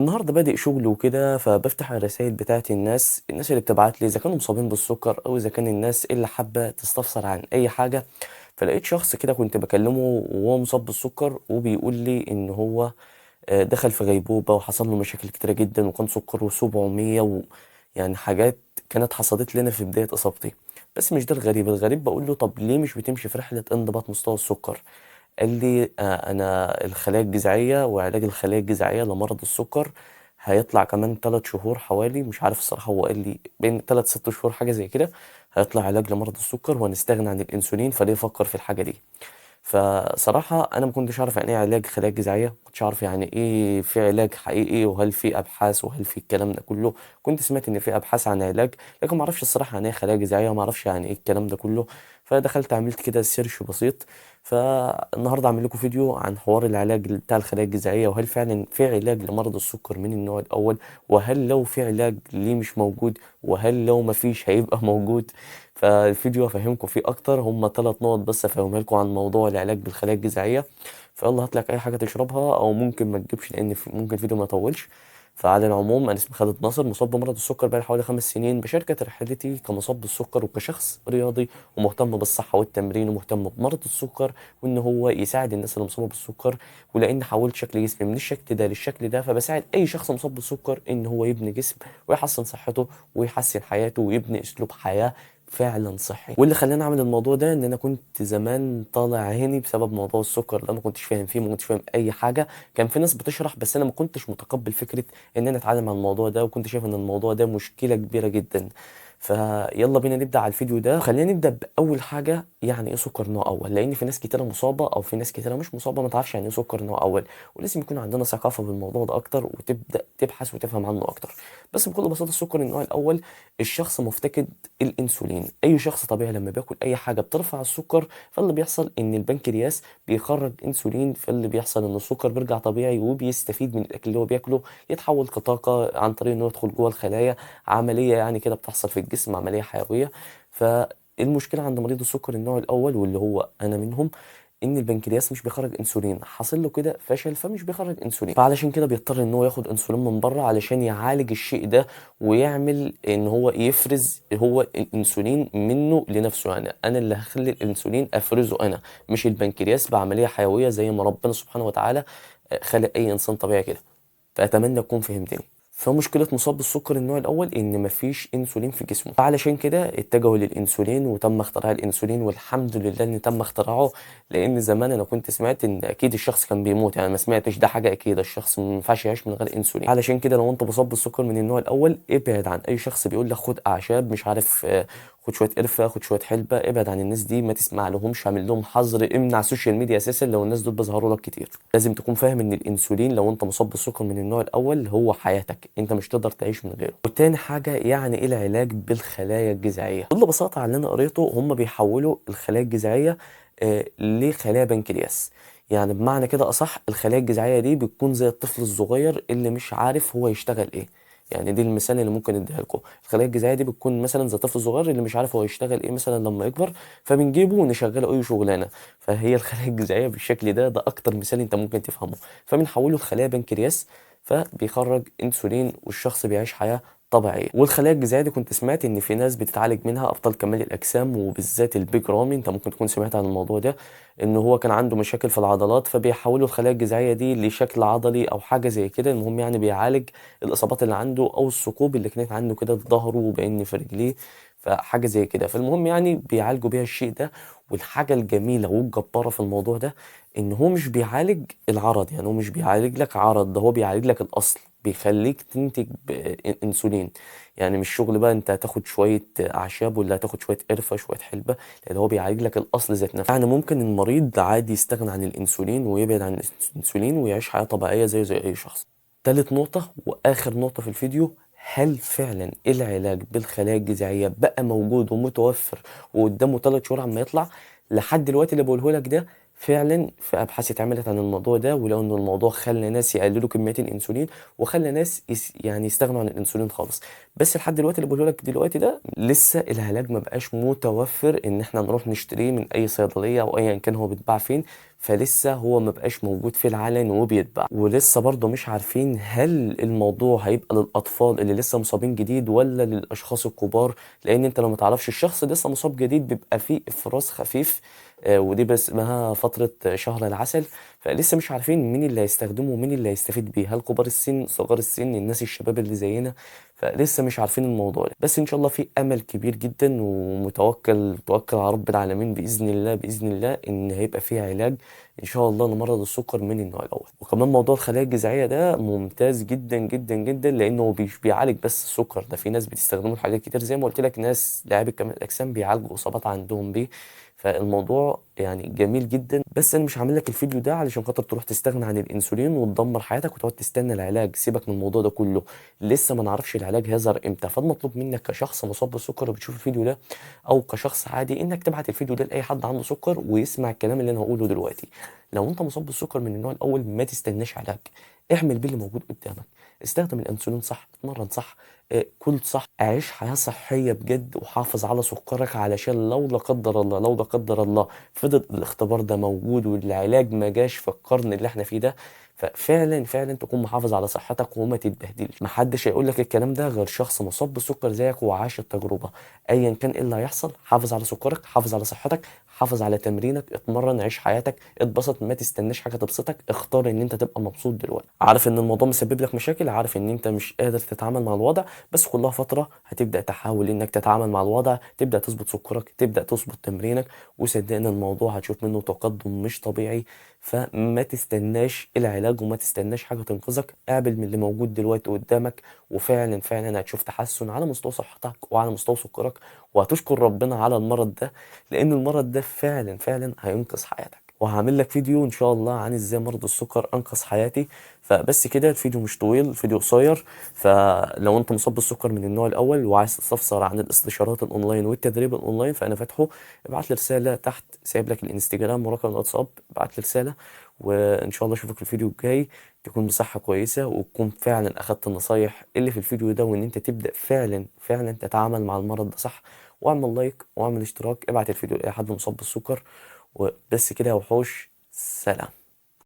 النهارده بادئ شغل وكده، فبافتح الرسايل بتاعة الناس اللي بتبعت لي إذا كانوا مصابين بالسكر أو إذا كان الناس اللي حابة تستفسر عن أي حاجة. فلقيت شخص كده كنت بكلمه وهو مصاب بالسكر وبيقول لي إن هو دخل في غيبوبة وحصل له مشاكل كتيرة جدا وكان سكره 700 يعني حاجات كانت حصلت لنا في بداية إصابتي. بس مش ده الغريب بقول له طب ليه مش بتمشي في رحلة انضباط مستوى السكر؟ قال لي انا الخلايا الجذعيه وعلاج الخلايا الجذعيه لمرض السكر هيطلع كمان 3 شهور حوالي، مش عارف الصراحه، هو قال لي بين 3 6 شهور حاجه زي كده. هيطلع علاج لمرض السكر وهنستغنى عن الانسولين، فليه فكر في الحاجه دي؟ فصراحة أنا ما كنتش أعرف يعني إيه علاج خلايا جذعية، ما كنتش أعرف يعني إيه في علاج حقيقي وهل في أبحاث وهل في الكلام ده كله. كنت سمعت إن في أبحاث عن علاج، لكن ما أعرفش الصراحة يعني إيه خلايا جذعية وما أعرفش يعني إيه الكلام ده كله. فدخلت عملت كده سيرش بسيط. فالنهاردة أعمل لكم فيديو عن حوار العلاج بتاع الخلايا الجذعية، وهل فعلا في علاج لمرض السكر من النوع الأول، وهل لو في علاج ليه مش موجود، وهل لو ما فيش هيبقى موجود. فالفيديو هفهمكم فيه اكتر، هم 3 نقط بس افهمها لكم عن موضوع العلاج بالخلايا الجذعيه. فيلا هات لك اي حاجه تشربها او ممكن ما تجيبش لان ممكن الفيديو ما يطولش. فعلى العموم انا اسمي خالد ناصر، مصاب بمرض السكر بقالي حوالي 5 سنين. بشارك رحلتي كمصاب بالسكر وكشخص رياضي ومهتم بالصحه والتمرين ومهتم بمرض السكر وان هو يساعد الناس اللي مصابه بالسكر. ولان حولت شكل جسمي من الشكل ده للشكل ده، فبساعد اي شخص مصاب بالسكر ان هو يبني جسم ويحسن صحته ويحسن حياته ويبني اسلوب حياه فعلا صحي. واللي خلاني اعمل الموضوع ده ان انا كنت زمان طالع عيني بسبب موضوع السكر ده، ما كنتش فاهم فيه، ما كنتش فاهم اي حاجه. كان في ناس بتشرح بس انا ما كنتش متقبل فكره ان انا اتعلم عن الموضوع ده، وكنت شايف ان الموضوع ده مشكله كبيره جدا. فيلا بينا نبدا على الفيديو ده. خلينا نبدا باول حاجه، يعني ايه سكر نوع اول؟ لان في ناس كتيره مصابه او في ناس كتيره مش مصابه ما تعرفش يعني ايه سكر نوع اول، ولازم يكون عندنا ثقافه بالموضوع ده اكتر وتبدا تبحث وتفهم عنه اكتر. بس بكل بساطه السكر النوع الاول الشخص مفتقد الانسولين. اي شخص طبيعي لما بياكل اي حاجه بترفع السكر، فاللي بيحصل ان البنكرياس بيخرج انسولين، فاللي بيحصل ان السكر بيرجع طبيعي وبيستفيد من الاكل اللي هو بياكله، يتحول كطاقه عن طريق انه يدخل جوه الخلايا. عمليه يعني كده بتحصل في الجسم، عمليه حيويه. فالمشكله عند مريض السكر النوع الاول واللي هو انا منهم، ان البنكرياس مش بيخرج انسولين، حاصل له كده فشل فمش بيخرج انسولين، فعلشان كده بيضطر ان هو ياخد انسولين من بره علشان يعالج الشيء ده ويعمل ان هو يفرز هو الانسولين منه لنفسه. يعني انا اللي هخلي الانسولين افرزه انا، مش البنكرياس بعمليه حيويه زي ما ربنا سبحانه وتعالى خلق اي انسان طبيعي كده. فأتمنى تكون فهمتني. فمشكلة مصاب بالسكر النوع الأول إن مفيش أنسولين في جسمه، فعلشان كده اتجهوا للأنسولين وتم اختراع الأنسولين، والحمد لله إن تم اختراعه. لأن زمان أنا كنت سمعت إن أكيد الشخص كان بيموت، يعني ما سمعتش ده حاجة أكيد، الشخص ما ينفعش يعيش من غير أنسولين. علشان كده لو أنت مصاب بالسكر من النوع الأول ابعد عن أي شخص بيقول لك خد أعشاب مش عارف خد شويه قرفه، خد شويه حلبه. ابعد عن الناس دي، ما تسمع لهمش، اعمل لهم حظر، امنع السوشيال ميديا اساسا لو الناس دول بيظهروا لك كتير. لازم تكون فاهم ان الانسولين لو انت مصاب بالسكر من النوع الاول هو حياتك، انت مش تقدر تعيش من غيره. وتاني حاجه يعني ايه العلاج بالخلايا الجذعيه؟ بكل بساطه على اللي انا قريته، هم بيحولوا الخلايا الجذعيه لخلايا بنكرياس. يعني بمعنى كده اصح، الخلايا الجذعيه دي بتكون زي الطفل الصغير اللي مش عارف هو يشتغل ايه. يعني دي المثال اللي ممكن اديها لكم. الخلايا الجذعيه دي بتكون مثلا زي طفل صغير اللي مش عارف هو يشتغل ايه مثلا لما يكبر، فبنجيبه ونشغله اي شغلانه. فهي الخلايا الجذعيه بالشكل ده، ده اكتر مثال انت ممكن تفهمه. فبنحوله لخلايا بنكرياس، فبيخرج انسولين والشخص بيعيش حياه طبيعيه. والخلايا الجذعيه دي كنت سمعت ان في ناس بتتعالج منها، ابطال كمال الاجسام وبالذات البيج رامي، انت ممكن تكون سمعت عن الموضوع ده، ان هو كان عنده مشاكل في العضلات فبيحولوا الخلايا الجذعيه دي لشكل عضلي او حاجه زي كده. المهم يعني بيعالج الاصابات اللي عنده او الثقوب اللي كانت عنده كده في ظهره وبين في رجليه، فحاجه زي كده. فالمهم يعني بيعالجوا بيها الشيء ده. والحاجه الجميله والجباره في الموضوع ده ان هو مش بيعالج العرض، يعني هو مش بيعالج لك عرض، ده هو بيعالج لك الاصل، بيخليك تنتج انسولين. يعني مش شغل بقى انت هتاخد شويه اعشاب ولا هتاخد شويه قرفه شويه حلبه، لان هو بيعالج لك الاصل ذات نفسه. يعني ممكن المريض عادي يستغنى عن الانسولين ويبعد عن الانسولين ويعيش حياه طبيعيه زي اي شخص. تالت نقطة وآخر نقطة في الفيديو، هل فعلا العلاج بالخلايا الجذعية بقى موجود ومتوفر وقدامه 3 شهور عما يطلع؟ لحد دلوقتي اللي بقوله لك ده فعلا في ابحاث اتعملت عن الموضوع ده، ولو ان الموضوع خلى ناس يقللوا كميه الانسولين، وخلى ناس يعني يستغنوا عن الانسولين خالص. بس لحد دلوقتي اللي بقوله لك دلوقتي ده لسه العلاج ما بقاش متوفر ان احنا نروح نشتريه من اي صيدليه او ايا كان هو بيتباع فين. فلسه هو ما بقاش موجود في العلن وبيتباع، ولسه برضه مش عارفين هل الموضوع هيبقى للاطفال اللي لسه مصابين جديد ولا للاشخاص الكبار. لان انت لو ما تعرفش الشخص لسه مصاب جديد بيبقى فيه افراز خفيف، ودي بس اسمها فترة شهر العسل. فلسه مش عارفين مين اللي هيستخدمه ومين اللي هيستفيد بيه، هل كبار السن، صغار السن، الناس الشباب اللي زينا. فلسه مش عارفين الموضوع ده. بس ان شاء الله في امل كبير جدا، ومتوكل توكل على رب العالمين باذن الله، باذن الله ان هيبقى فيه علاج ان شاء الله لمرض السكر من النوع الاول. وكمان موضوع الخلايا الجذعيه ده ممتاز جدا جدا جدا، لانه مش بيعالج بس السكر ده، في ناس بتستخدمه لحاجات كتير زي ما قلت لك، ناس لاعبي كمال الاجسام بيعالجوا اصابات عندهم بيه. فالموضوع يعني جميل جدا. بس انا مش عامل لك الفيديو ده علشان خاطر تروح تستغنى عن الانسولين وتدمر حياتك وتقعد تستنى العلاج، سيبك من الموضوع ده كله، لسه ما نعرفش العلاج هيظهر امتى. فالمطلوب منك كشخص مصاب بالسكر وبتشوف الفيديو ده، او كشخص عادي، انك تبعت الفيديو ده لاي حد عنده سكر ويسمع الكلام اللي انا هقوله دلوقتي. لو انت مصاب بالسكر من النوع الاول ما تستناش علاج، اعمل باللي موجود قدامك، استخدم الانسولين صح، اتمرن صح، كل صح، عيش حياة صحية بجد، وحافظ على سكرك، علشان لو لا قدر الله، لو لا قدر الله فضل الاختبار ده موجود والعلاج ما جاش في القرن اللي احنا فيه ده، ففعلا فعلا تكون محافظ على صحتك وما تتبهدلش. محدش هيقول لك الكلام ده غير شخص مصاب بالسكر زيك وعاش التجربة. ايا كان ايه اللي هيحصل، حافظ على سكرك، حافظ على صحتك، حافظ على تمرينك، اتمرن، عيش حياتك، اتبسط، ما تستناش حاجه تبسطك، اختار ان انت تبقى مبسوط دلوقتي. عارف ان الموضوع مسبب لك مشاكل، عارف ان انت مش قادر تتعامل مع الوضع، بس كلها فتره هتبدا تحاول انك تتعامل مع الوضع، تبدا تظبط سكرك، تبدا تظبط تمرينك، وصدقني الموضوع هتشوف منه تقدم مش طبيعي. فما تستناش العلاج وما تستناش حاجه تنقذك، اعمل من اللي موجود دلوقتي قدامك، وفعلا فعلا هتشوف تحسن على مستوى صحتك وعلى مستوى سكرك، وهتشكر ربنا على المرض ده، لان المرض ده فعلا فعلا هينقذ حياتك. وهعمل لك فيديو ان شاء الله عن ازاي مرض السكر انقذ حياتي. فبس كده، الفيديو مش طويل، الفيديو قصير. فلو انت مصاب بالسكر من النوع الاول وعايز تستفسر عن الاستشارات الاونلاين والتدريب الاونلاين، فانا فاتحه. ابعت لي رساله تحت، سايب لك الانستجرام ورقم الواتساب، ابعت لي رساله، وان شاء الله اشوفك في الفيديو الجاي، تكون بصحه كويسه، وتكون فعلا اخدت النصايح اللي في الفيديو ده، وان انت تبدا فعلا فعلا تتعامل مع المرض ده صح. واعمل لايك واعمل اشتراك، ابعت الفيديو لاي حد مصاب بالسكر. وبس كده يا وحوش، سلام.